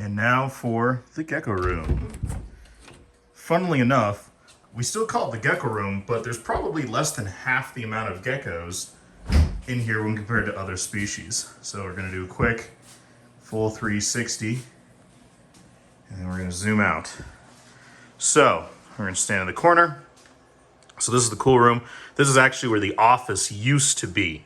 And now for the gecko room. Funnily enough, we still call it the gecko room, but there's probably less than half the amount of geckos in here when compared to other species. So we're gonna do a quick full 360, and then we're gonna zoom out. So we're gonna stand in the corner. So this is the cool room. This is actually where the office used to be.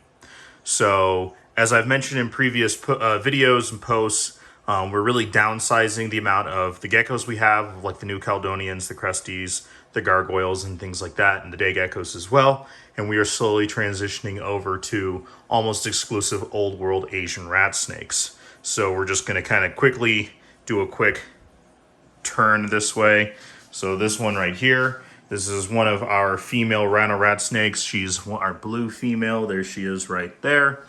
So as I've mentioned in previous videos and posts, we're really downsizing the amount of the geckos we have, like the new Caledonians, the Cresties, the Gargoyles, and things like that, and the day geckos as well. And we are slowly transitioning over to almost exclusive old world Asian rat snakes. So we're just gonna kind of quickly do a quick turn this way. So this one right here, this is one of our female rhino rat snakes. She's our blue female. There she is right there.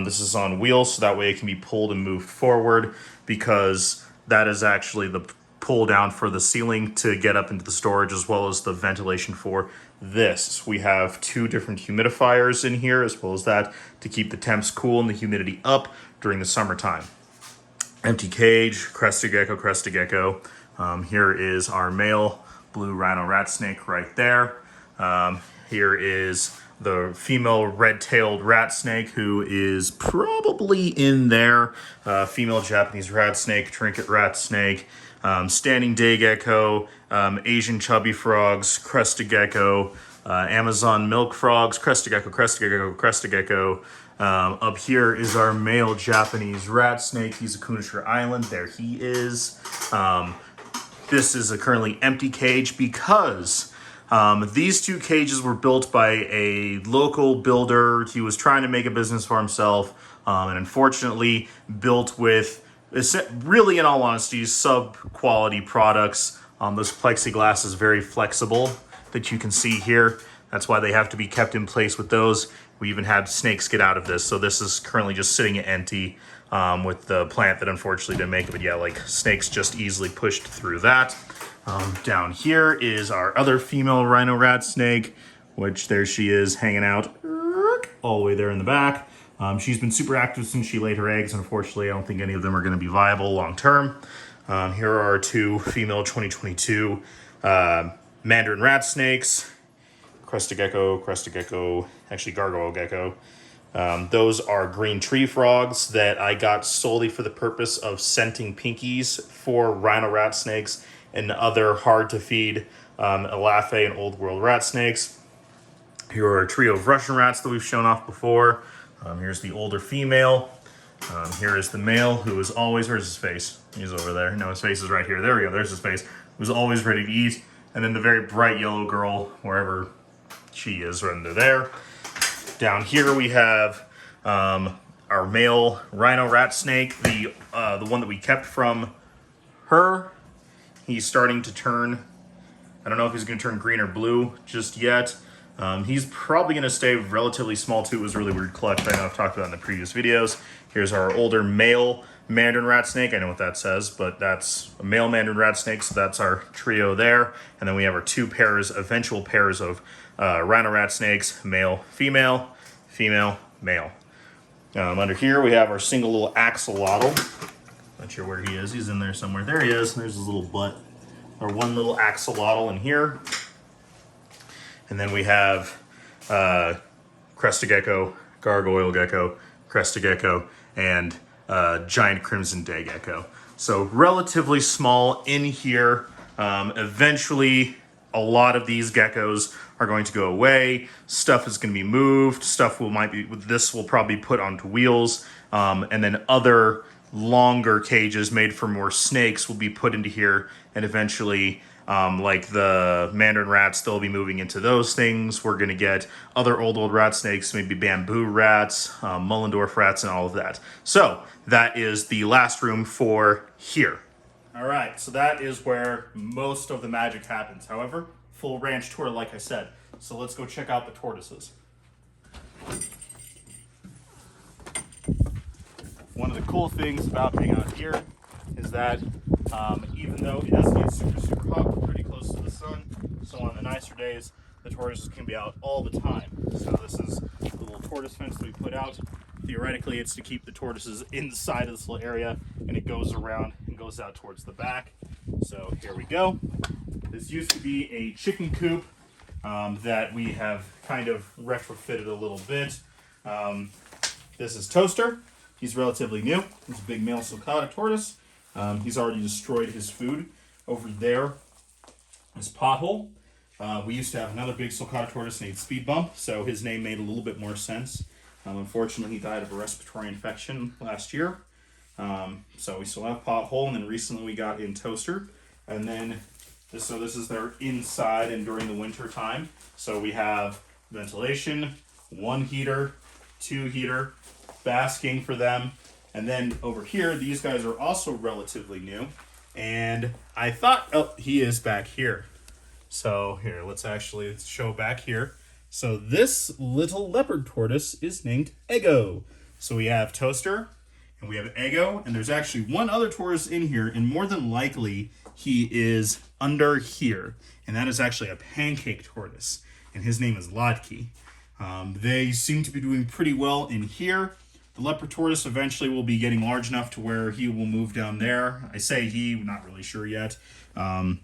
This is on wheels, so that way it can be pulled and moved forward, because that is actually the pull down for the ceiling to get up into the storage, as well as the ventilation for this. We have 2 different humidifiers in here, as well as that, to keep the temps cool and the humidity up during the summertime. Empty cage, crested gecko, crested gecko. Here is our male blue rhino rat snake right there. Here is the female red-tailed rat snake, who is probably in there. Female Japanese rat snake, trinket rat snake, standing day gecko, Asian chubby frogs, crested gecko, Amazon milk frogs, crested gecko, crested gecko, crested gecko. Up here is our male Japanese rat snake. He's a Kunashir Island. There he is. This is a currently empty cage because these 2 cages were built by a local builder. He was trying to make a business for himself, and unfortunately built with, really in all honesty, sub-quality products. This plexiglass is very flexible, that you can see here. That's why they have to be kept in place with those. We even had snakes get out of this, so this is currently just sitting empty with the plant that unfortunately didn't make it. But yeah, like, snakes just easily pushed through that. Down here is our other female rhino rat snake, which there she is hanging out all the way there in the back. She's been super active since she laid her eggs. Unfortunately, I don't think any of them are going to be viable long term. Here are our 2 female 2022 mandarin rat snakes, crested gecko, actually gargoyle gecko. Those are green tree frogs that I got solely for the purpose of scenting pinkies for rhino rat snakes and other hard-to-feed Elafe and Old World rat snakes. Here are a trio of Russian rats that we've shown off before. Here's the older female. Here is the male, who is always... Where's his face? He's over there. No, his face is right here. There we go. There's his face. Who's always ready to eat. And then the very bright yellow girl, wherever she is, right under there. Down here we have our male rhino rat snake, the one that we kept from her. He's starting to turn, I don't know if he's going to turn green or blue just yet. He's probably going to stay relatively small too. It was a really weird clutch. I know I've talked about it in the previous videos. Here's our older male mandarin rat snake. I know what that says, but that's a male mandarin rat snake, so that's our trio there. And then we have our 2 eventual pairs of rhino rat snakes, male, female, female, male. Under here we have our single little axolotl. Not sure where he is. He's in there somewhere. There he is. There's his little butt. Our 1 little axolotl in here. And then we have crested gecko, gargoyle gecko, crested gecko, and giant crimson day gecko. So relatively small in here. Eventually, a lot of these geckos are going to go away. Stuff is going to be moved. This will probably be put onto wheels, and then other longer cages made for more snakes will be put into here, and eventually like the mandarin rats, they'll be moving into those things. We're going to get other old rat snakes, maybe bamboo rats, Mullendorf rats, and all of that. So that is the last room for here. All right, so that is where most of the magic happens. However, full ranch tour, like I said. So let's go check out the tortoises. One of the cool things about being out here is that even though it doesn't get super hot, we're pretty close to the sun. So on the nicer days, the tortoises can be out all the time. So this is the little tortoise fence that we put out. theoretically it's to keep the tortoises inside of this little area, and it goes around and goes out towards the back. So here we go. This used to be a chicken coop that we have kind of retrofitted a little bit. This is Toaster. He's relatively new. He's a big male sulcata tortoise. He's already destroyed his food. Over there is Pothole. We used to have another big sulcata tortoise named Speed Bump, so his name made a little bit more sense. Unfortunately, he died of a respiratory infection last year. So we still have Pothole, and then recently we got in Toaster. And then, this is their inside and during the winter time. So we have ventilation, 1 heater, 2 heater, basking for them. And then over here, these guys are also relatively new. And I thought, oh, he is back here. So here, let's actually show back here. So this little leopard tortoise is named Ego. So we have Toaster and we have Ego, and there's actually one other tortoise in here, and more than likely he is under here. And that is actually a pancake tortoise, and his name is Lodkey. They seem to be doing pretty well in here. The leopard tortoise eventually will be getting large enough to where he will move down there. I say he, I'm not really sure yet. Then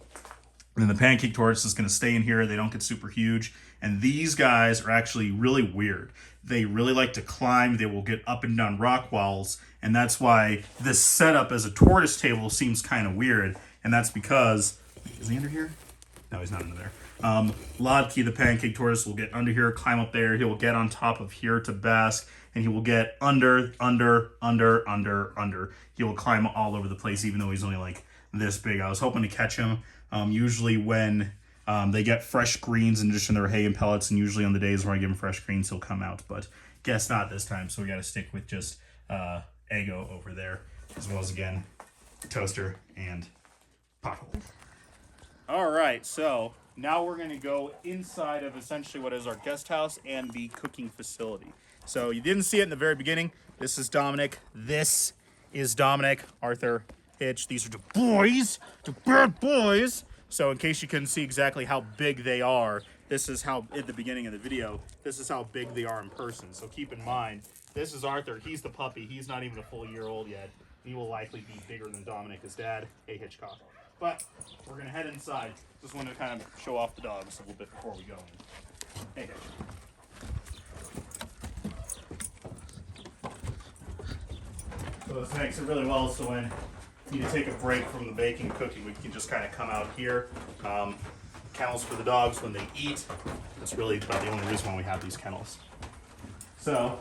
the pancake tortoise is going to stay in here. They don't get super huge. And these guys are actually really weird. They really like to climb. They will get up and down rock walls. And that's why this setup as a tortoise table seems kind of weird. And that's because, is he under here? No, he's not under there. Lodkey, the pancake tortoise, will get under here, climb up there. He will get on top of here to bask. And he will get under. He will climb all over the place, even though he's only like this big. I was hoping to catch him. Usually when they get fresh greens in addition to their hay and pellets, and usually on the days where I give him fresh greens, he'll come out. But guess not this time, so we got to stick with just Ego over there, as well as, again, Toaster and Pothole. All right, so now we're going to go inside of essentially what is our guest house and the cooking facility. So you didn't see it in the very beginning. This is Dominic. This is Dominic, Arthur, Hitch. These are the boys, the bad boys. So in case you couldn't see exactly how big they are, this is how, at the beginning of the video, this is how big they are in person. So keep in mind, this is Arthur. He's the puppy. He's not even a full year old yet. He will likely be bigger than Dominic, his dad. Hey, Hitchcock. But we're going to head inside. Just wanted to kind of show off the dogs a little bit before we go in. Hey, Hitch. So this makes it really well, so when you need to take a break from the baking and cooking, we can just kind of come out here. Kennels for the dogs when they eat. That's really about the only reason why we have these kennels. So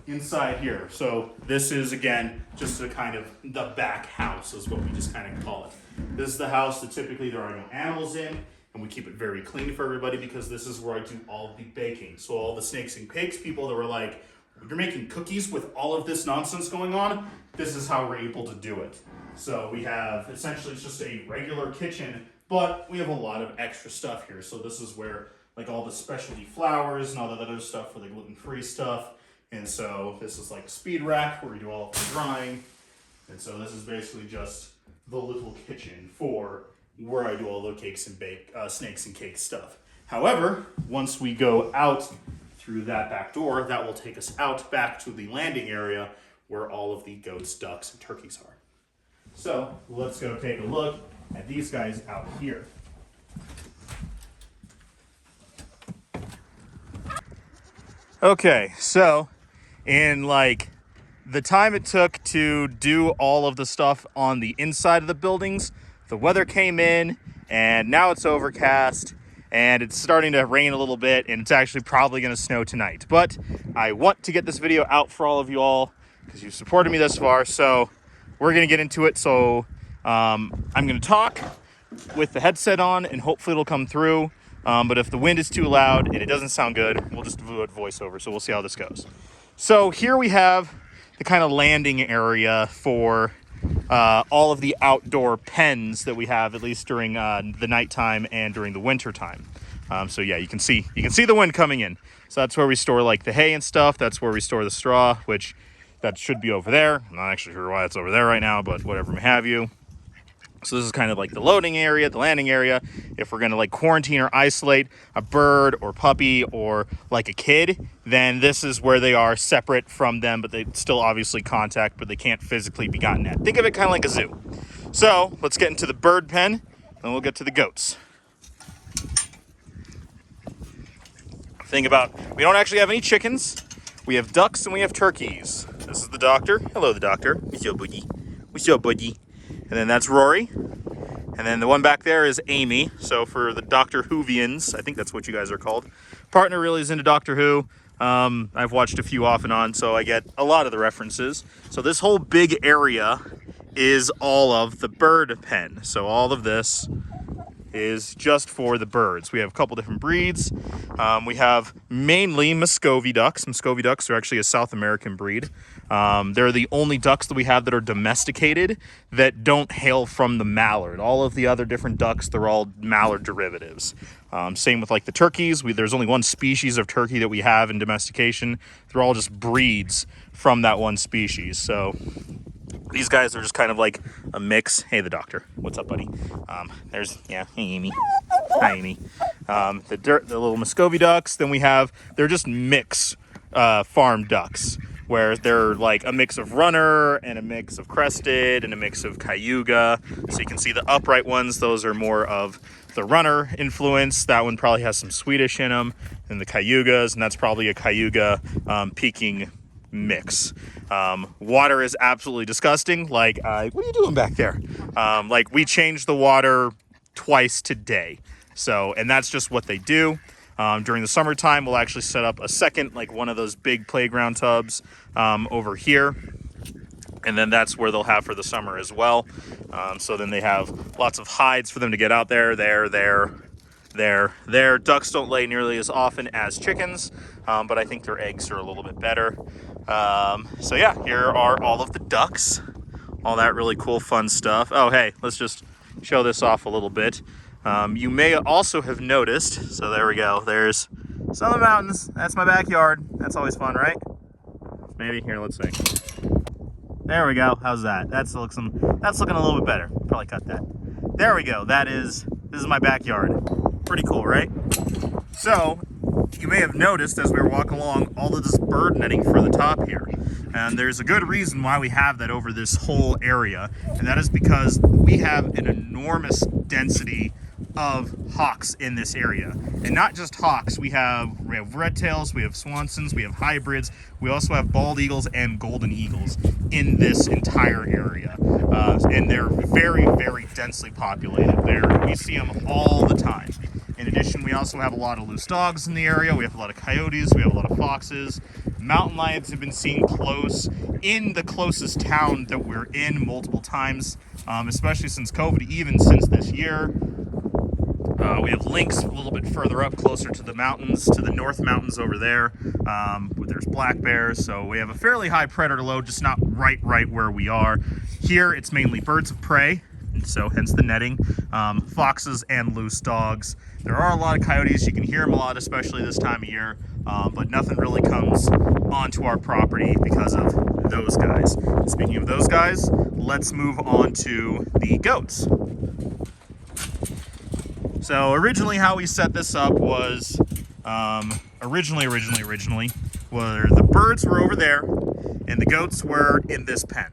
inside here, so this is, again, just a kind of the back house is what we just kind of call it. This is the house that typically there are no animals in, and we keep it very clean for everybody because this is where I do all of the baking. So all the snakes and cakes people that were like, you're making cookies with all of this nonsense going on, this is how we're able to do it. So we have, essentially it's just a regular kitchen, but we have a lot of extra stuff here. So this is where like all the specialty flours and all that other stuff for the gluten-free stuff. And so this is like speed rack where we do all of the drying. And so this is basically just the little kitchen for where I do all the cakes and snakes and cake stuff. However, once we go out through that back door, that will take us out back to the landing area where all of the goats, ducks, and turkeys are. So let's go take a look at these guys out here. Okay, so in like the time it took to do all of the stuff on the inside of the buildings, the weather came in and now it's overcast and it's starting to rain a little bit, and it's actually probably going to snow tonight. But I want to get this video out for all of you all because you've supported me thus far, so we're going to get into it. So I'm going to talk with the headset on, and hopefully it'll come through. But if the wind is too loud and it doesn't sound good, we'll just do a voiceover. So we'll see how this goes. So here we have the kind of landing area for all of the outdoor pens that we have, at least during the nighttime and during the winter time. So yeah, you can see the wind coming in. So that's where we store like the hay and stuff. That's where we store the straw, which that should be over there. I'm not actually sure why it's over there right now, but whatever may have you. So this is kind of like the loading area, the landing area, if we're gonna like quarantine or isolate a bird or puppy or like a kid, then this is where they are separate from them, but they still obviously contact, but they can't physically be gotten at. Think of it kind of like a zoo. So let's get into the bird pen, and we'll get to the goats. Thing about, we don't actually have any chickens. We have ducks and we have turkeys. This is the doctor. Hello, the doctor. What's your buddy? What's your buddy? And then that's Rory. And then the one back there is Amy. So for the Doctor Whovians, I think that's what you guys are called. Partner really is into Doctor Who. I've watched a few off and on, so I get a lot of the references. So this whole big area is all of the bird pen. So all of this is just for the birds. We have a couple different breeds. We have mainly Muscovy ducks. Muscovy ducks are actually a South American breed. They're the only ducks that we have that are domesticated that don't hail from the mallard. All of the other different ducks, they're all mallard derivatives. Same with like the turkeys. There's only one species of turkey that we have in domestication. They're all just breeds from that one species. So these guys are just kind of like a mix. Hey, the doctor. What's up, buddy? Hey, Amy. Hi, Amy. The little Muscovy ducks. Then we have, they're just mix farm ducks, where they're like a mix of runner and a mix of crested and a mix of cayuga. So you can see the upright ones. Those are more of the runner influence. That one probably has some Swedish in them. And the cayugas, and that's probably a cayuga Peking mix. Water is absolutely disgusting. Like, what are you doing back there? Like, we changed the water twice today. So, and that's just what they do. During the summertime, we'll actually set up a second, like one of those big playground tubs over here. And then that's where they'll have for the summer as well. So then they have lots of hides for them to get out there, there. Ducks don't lay nearly as often as chickens, but I think their eggs are a little bit better. So yeah, here are all of the ducks, all that really cool, fun stuff. Oh, hey, let's just show this off a little bit. You may also have noticed, so there we go. There's some of the mountains. That's my backyard. That's always fun, right? Maybe here, let's see. There we go. How's that? That's looking a little bit better. Probably cut that. There we go. This is my backyard. Pretty cool, right? So you may have noticed as we were walking along all of this bird netting for the top here. And there's a good reason why we have that over this whole area. And that is because we have an enormous density of hawks in this area. And not just hawks, we have red tails, we have swansons, we have hybrids, we also have bald eagles and golden eagles in this entire area. And they're very, very densely populated there. We see them all the time. In addition, we also have a lot of loose dogs in the area. We have a lot of coyotes, we have a lot of foxes. Mountain lions have been seen close in the closest town that we're in multiple times, especially since COVID, even since this year. We have lynx a little bit further up, closer to the mountains, to the North Mountains over there. There's black bears, so we have a fairly high predator load, just not right where we are. Here, it's mainly birds of prey, so hence the netting, foxes and loose dogs. There are a lot of coyotes. You can hear them a lot, especially this time of year, but nothing really comes onto our property because of those guys. Speaking of those guys, let's move on to the goats. So originally how we set this up was, originally, where the birds were over there and the goats were in this pen.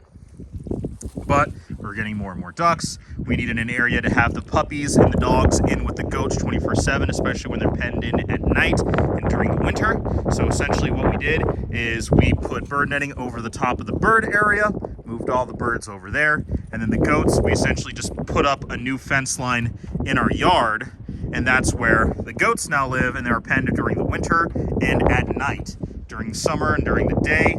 But we're getting more and more ducks. We needed an area to have the puppies and the dogs in with the goats 24/7, especially when they're penned in at night and during the winter. So essentially what we did is we put bird netting over the top of the bird area, moved all the birds over there, and then the goats, we essentially just put up a new fence line in our yard, and that's where the goats now live, and they're penned during the winter and at night. During the summer and during the day,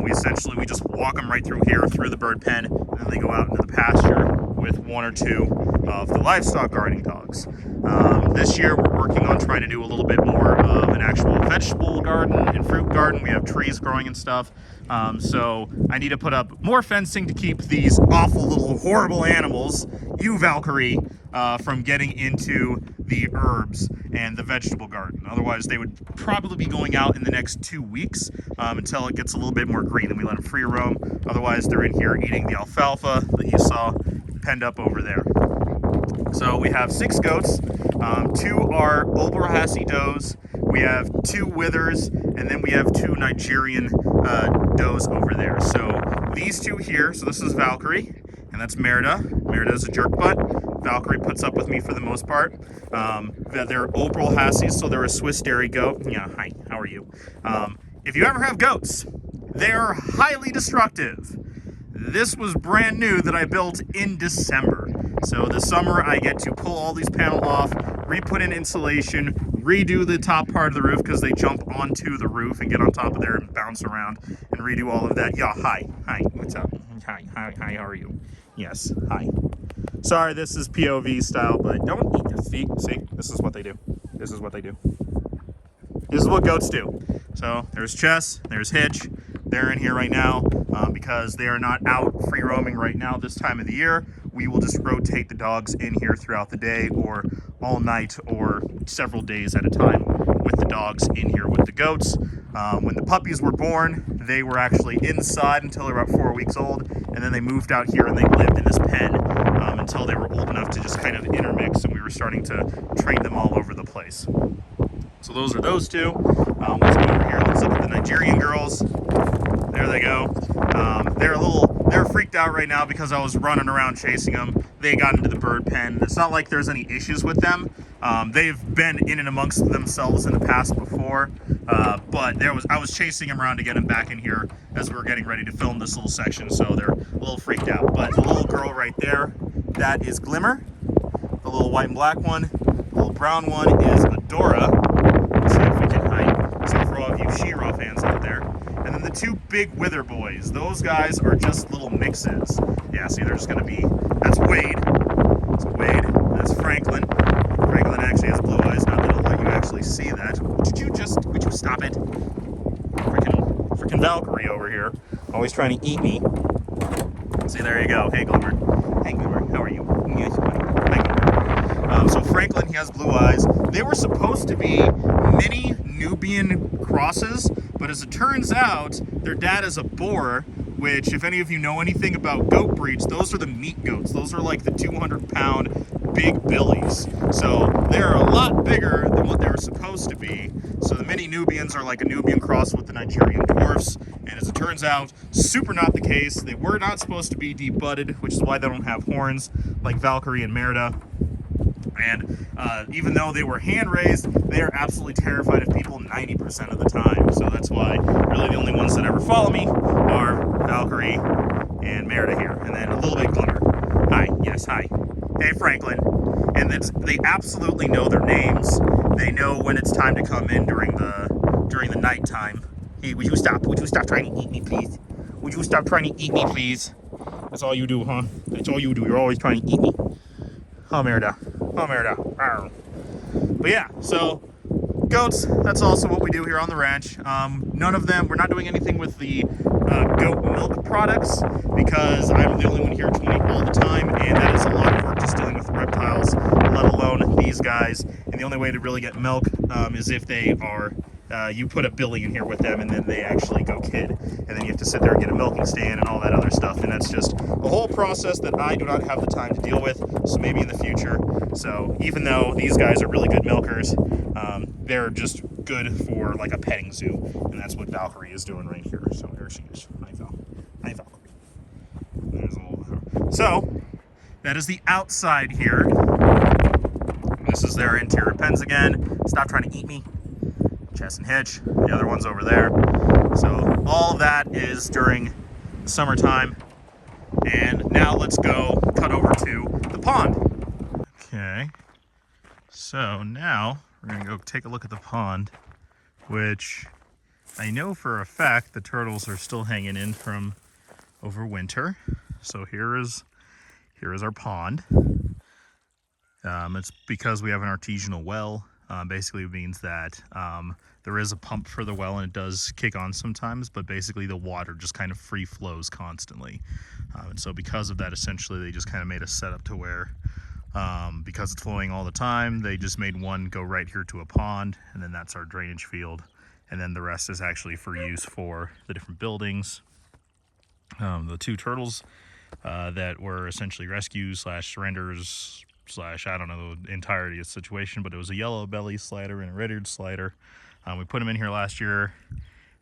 we just walk them right through here, through the bird pen, and then they go out into the pasture with one or two of the livestock guarding dogs. This year we're working on trying to do a little bit more of an actual vegetable garden and fruit garden. We have trees growing and stuff. So I need to put up more fencing to keep these awful little horrible animals, you Valkyrie, from getting into the herbs and the vegetable garden. Otherwise they would probably be going out in the next 2 weeks until it gets a little bit more green and we let them free roam. Otherwise they're in here eating the alfalfa that you saw penned up over there. So we have 6 goats, 2 are Oberhassi does, we have 2 withers, and then we have 2 Nigerian does over there. So these 2 here, so this is Valkyrie, and that's Merida. Merida's a jerk butt. Valkyrie puts up with me for the most part. They're Oberhassis, so they're a Swiss dairy goat. Yeah, hi, how are you? If you ever have goats, they're highly destructive. This was brand new that I built in December. So this summer I get to pull all these panels off, re-put in insulation, redo the top part of the roof because they jump onto the roof and get on top of there and bounce around, and redo all of that. Yeah, hi, what's up? Hi, how are you? Yes, hi. Sorry, this is POV style, but don't eat this. See, this is what they do. This is what they do. This is what goats do. So there's Chess, there's Hitch. They're in here right now because they are not out free roaming right now this time of the year. We will just rotate the dogs in here throughout the day or all night or several days at a time with the dogs in here with the goats. When the puppies were born, they were actually inside until they were about 4 weeks old, and then they moved out here and they lived in this pen until they were old enough to just kind of intermix, and we were starting to train them all over the place. So those are those 2. Let's go over here. Let's look at the Nigerian girls. There they go. They're freaked out right now because I was running around chasing them. They got into the bird pen. It's not like there's any issues with them. They've been in and amongst themselves in the past before, but I was chasing them around to get them back in here as we were getting ready to film this little section, so they're a little freaked out. But the little girl right there, that is Glimmer. The little white and black one. The little brown one is Adora. Let's see if we can hide. So for all of you She-Ra fans out there. And then the 2 big wither boys, those guys are just little mixes. Yeah, see, they're just gonna be, that's Wade. That's Wade, that's Franklin. Franklin actually has blue eyes, not that I'll let you actually see that. Would you stop it? Freaking Valkyrie over here, always trying to eat me. See, there you go. Hey, Glimmer. Hey, Glimmer, how are you? Yes, hi, Glimmer. So Franklin, he has blue eyes. They were supposed to be mini Nubian crosses, but as it turns out, their dad is a boar, which, if any of you know anything about goat breeds, those are the meat goats. Those are like the 200-pound big billies. So they're a lot bigger than what they were supposed to be. So the mini Nubians are like a Nubian cross with the Nigerian dwarfs. And as it turns out, super not the case. They were not supposed to be debudded, which is why they don't have horns like Valkyrie and Merida. And even though they were hand-raised, they are absolutely terrified of people 90% of the time. So that's why really the only ones that ever follow me are Valkyrie and Merida here. And then a little bit Glimmer. Hi, yes, hi. Hey, Franklin. And they absolutely know their names. They know when it's time to come in during the nighttime. Hey, would you stop? Would you stop trying to eat me, please? Would you stop trying to eat me, please? That's all you do, huh? That's all you do. You're always trying to eat me. Oh, Merida. Oh, Merida. Arr. But yeah, so goats, that's also what we do here on the ranch. None of them, we're not doing anything with the goat milk products because I'm the only one here 20 all the time, and that is a lot of work just dealing with reptiles, let alone these guys. And the only way to really get milk is if they are, you put a billy in here with them and then they actually go kid. And then you have to sit there and get a milking stand and all that other stuff. And that's just a whole process that I do not have the time to deal with. So maybe in the future. So even though these guys are really good milkers, they're just good for like a petting zoo. And that's what Valkyrie is doing right here. So there she is. Hi, Valkyrie. There's a little... So that is the outside here. This is their interior pens again. Stop trying to eat me. Chess and Hitch. The other one's over there. So all of that is during the summertime. And now let's go cut over to the pond. Okay. So now we're going to go take a look at the pond, which I know for a fact the turtles are still hanging in from over winter. So here is our pond. It's because we have an artesianal well. Basically it means that there is a pump for the well and it does kick on sometimes, but basically the water just kind of free flows constantly. And so because of that, essentially they just kind of made a setup to where because it's flowing all the time, they just made one go right here to a pond, and then that's our drainage field. And then the rest is actually for use for the different buildings. The 2 turtles that were essentially rescues / surrenders slash, I don't know the entirety of the situation, but it was a yellow belly slider and a red-eared slider. We put them in here last year,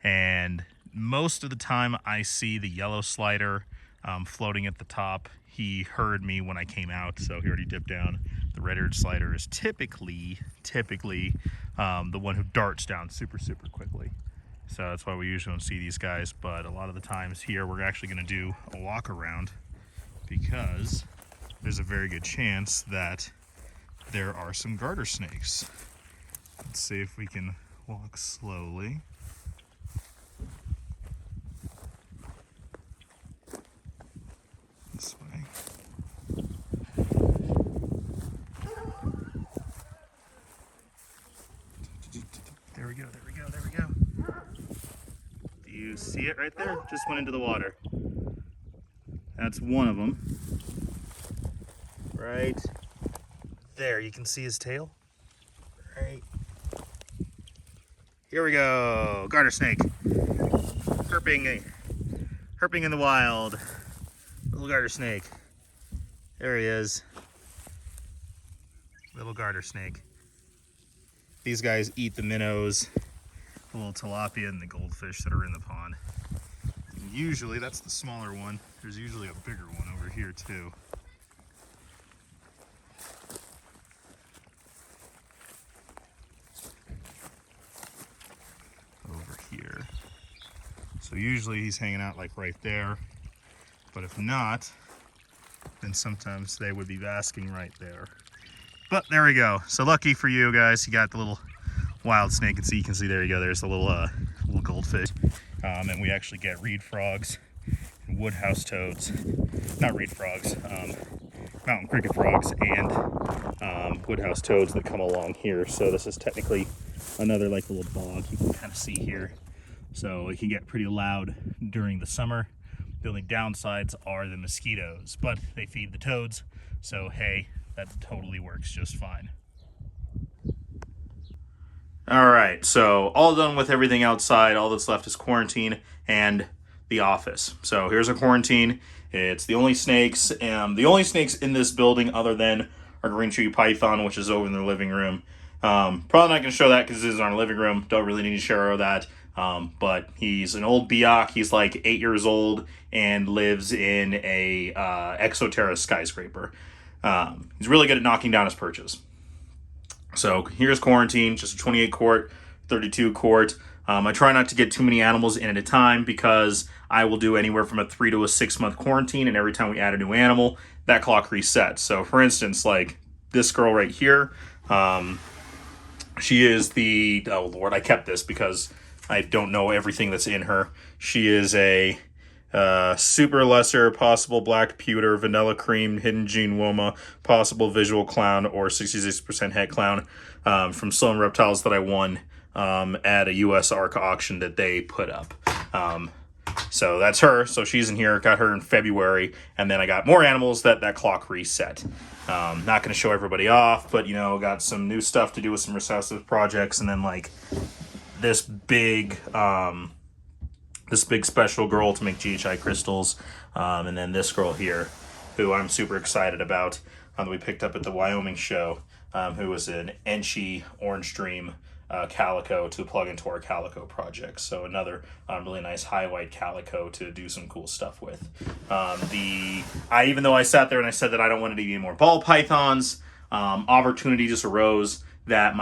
and most of the time I see the yellow slider floating at the top. He heard me when I came out, so he already dipped down. The red-eared slider is typically the one who darts down super quickly. So that's why we usually don't see these guys, but a lot of the times here we're actually going to do a walk around because there's a very good chance that there are some garter snakes. Let's see if we can walk slowly. This way. There we go, there we go, there we go. Do you see it right there? Just went into the water. That's one of them. Right there, you can see his tail. Right. Here we go, garter snake. Herping in the wild. Little garter snake. There he is. Little garter snake. These guys eat the minnows, the little tilapia, and the goldfish that are in the pond. And usually, that's the smaller one. There's usually a bigger one over here too. Over here. So usually he's hanging out like right there. But if not, then sometimes they would be basking right there. But there we go. So lucky for you guys, you got the little wild snake. And so you can see, there you go, there's the little goldfish. And we actually get reed frogs and woodhouse toads. Not reed frogs, mountain cricket frogs and woodhouse toads that come along here. So this is technically another like little bog you can kind of see here. So it can get pretty loud during the summer. The only downsides are the mosquitoes, but they feed the toads, so hey, that totally works just fine. All right, so all done with everything outside. All that's left is quarantine and the office. So here's our quarantine. It's the only snakes, the only snakes in this building other than our green tree python, which is over in the living room. Probably not going to show that because this is our living room. Don't really need to show that. But he's an old biak. He's like 8 years old and lives in a Exoterra skyscraper. He's really good at knocking down his perches. So here's quarantine, just a 28 quart, 32 quart. I try not to get too many animals in at a time because I will do anywhere from a 3 to a 6 month quarantine, and every time we add a new animal, that clock resets. So for instance, like this girl right here, she is the, oh Lord, I kept this because I don't know everything that's in her. She is a super lesser, possible black pewter, vanilla cream, hidden gene woma, possible visual clown, or 66% head clown from Sloan Reptiles that I won at a US ARC auction that they put up. So that's her. So she's in here. Got her in February. And then I got more animals that clock reset. Not going to show everybody off, but, you know, got some new stuff to do with some recessive projects. And then, like, this big special girl to make GHI crystals, and then this girl here, who I'm super excited about, that we picked up at the Wyoming show, who was an Enchi Orange Dream calico to plug into our calico project. So another really nice high white calico to do some cool stuff with. Even though I sat there and I said that I don't want to do any more ball pythons, opportunity just arose that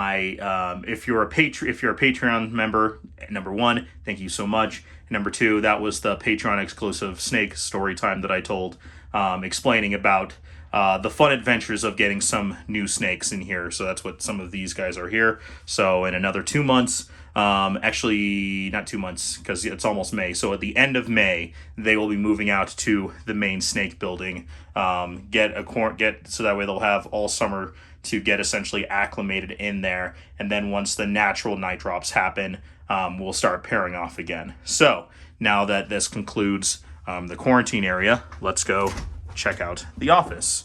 if you're a Patreon member, number one, thank you so much. Number two, that was the Patreon exclusive snake story time that I told, explaining about the fun adventures of getting some new snakes in here. So that's what some of these guys are here. So in another 2 months, actually not 2 months because it's almost May. So at the end of May, they will be moving out to the main snake building. So that way they'll have all summer to get essentially acclimated in there. And then once the natural night drops happen, we'll start pairing off again. So now that this concludes the quarantine area, let's go check out the office.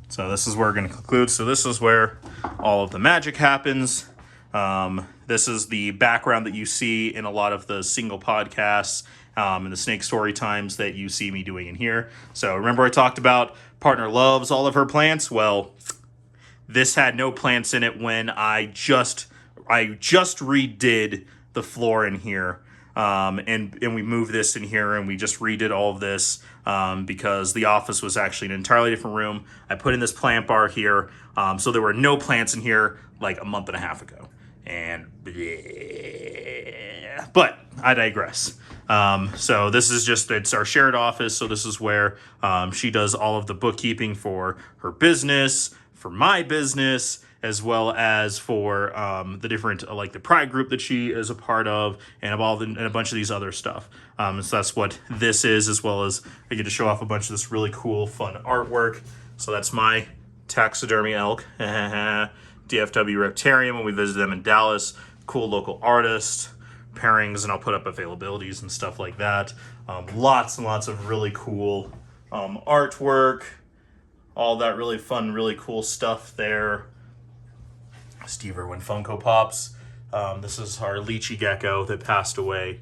So this is where we're going to conclude. So this is where all of the magic happens. This is the background that you see in a lot of the single podcasts and the snake story times that you see me doing in here. So remember I talked about partner loves all of her plants? Well, this had no plants in it when I just redid the floor in here. And we moved this in here and we just redid all of this because the office was actually an entirely different room. I put in this plant bar here, so there were no plants in here like a month and a half ago. And but I digress. So this is it's our shared office. So this is where she does all of the bookkeeping for her business, for my business, as well as for the different, like the pride group that she is a part of, and involved in a bunch of these other stuff. So that's what this is, as well as I get to show off a bunch of this really cool, fun artwork. So that's my taxidermy elk, DFW Reptarium, when we visited them in Dallas. Cool local artist, pairings, and I'll put up availabilities and stuff like that. Lots and lots of really cool artwork, all that really fun, really cool stuff there. Steve Irwin Funko Pops. This is our lychee gecko that passed away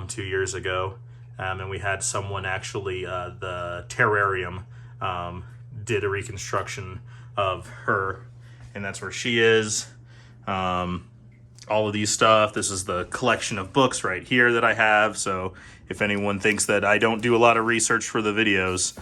2 years ago. And we had someone actually, the terrarium, did a reconstruction of her. And that's where she is. All of these stuff. This is the collection of books right here that I have. So if anyone thinks that I don't do a lot of research for the videos,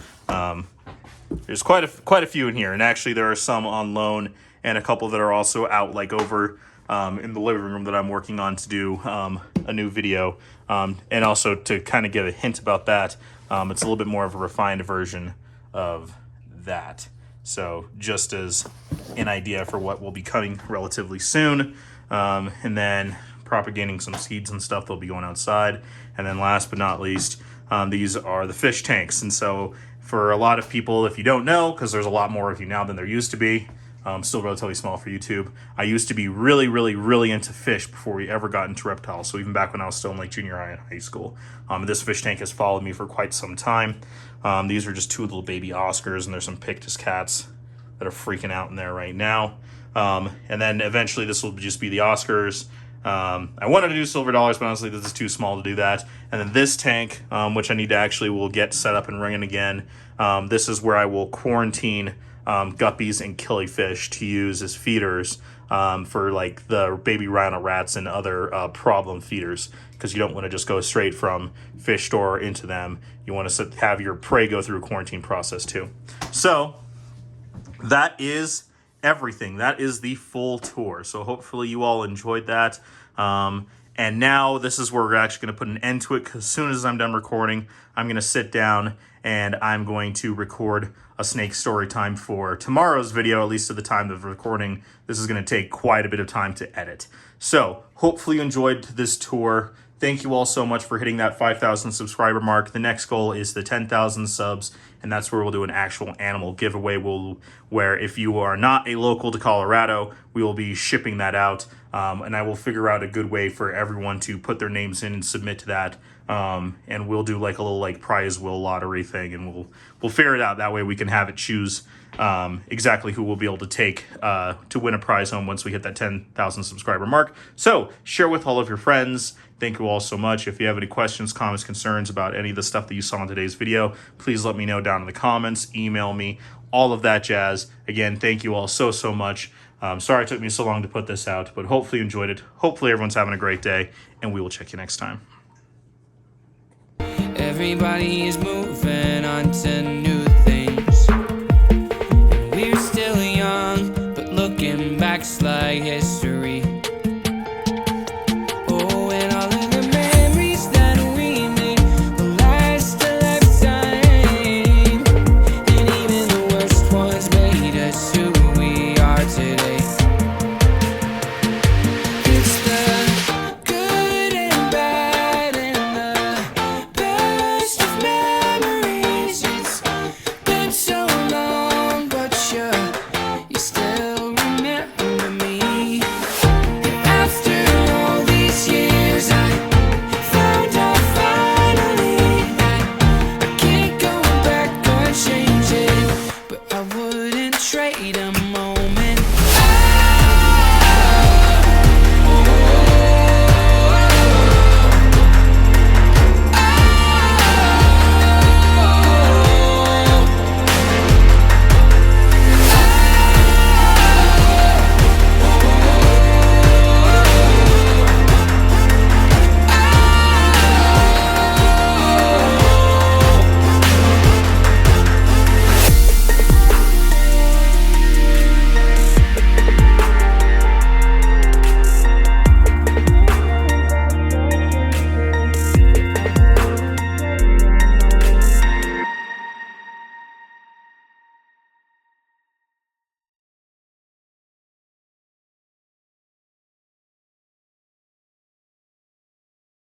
there's quite a few in here. And actually there are some on loan, and a couple that are also out, like over in the living room that I'm working on to do a new video. And also to kind of give a hint about that, it's a little bit more of a refined version of that. So just as an idea for what will be coming relatively soon. And then propagating some seeds and stuff that'll be going outside. And then last but not least, these are the fish tanks. And so for a lot of people, if you don't know, because there's a lot more of you now than there used to be, still relatively small for YouTube. I used to be really, really, really into fish before we ever got into reptiles. So even back when I was still in like junior high and high school. This fish tank has followed me for quite some time. These are just two little baby Oscars, and there's some Pictus cats that are freaking out in there right now. And then eventually this will just be the Oscars. I wanted to do silver dollars, but honestly this is too small to do that. And then this tank, which I need to actually will get set up and running again. This is where I will quarantine guppies and killifish to use as feeders for like the baby rhino rats and other problem feeders, because you don't want to just go straight from fish store into them. You want to have your prey go through a quarantine process too. So that is everything. That is the full tour. So hopefully you all enjoyed that. And now this is where we're actually going to put an end to it, because as soon as I'm done recording, I'm going to sit down and I'm going to record a snake story time for tomorrow's video, at least at the time of recording. This is going to take quite a bit of time to edit. So hopefully you enjoyed this tour. Thank you all so much for hitting that 5,000 subscriber mark. The next goal is the 10,000 subs, and that's where we'll do an actual animal giveaway, where if you are not a local to Colorado, we will be shipping that out, and I will figure out a good way for everyone to put their names in and submit to that, and we'll do like a little like prize wheel lottery thing, and we'll figure it out. That way we can have it choose exactly who we'll be able to take to win a prize home once we hit that 10,000 subscriber mark. So share with all of your friends. Thank you all so much. If you have any questions, comments, concerns about any of the stuff that you saw in today's video, please let me know down in the comments, email me, all of that jazz. Again, thank you all so much. Sorry it took me so long to put this out, but hopefully you enjoyed it. Hopefully everyone's having a great day, and we will check you next time. Everybody is moving.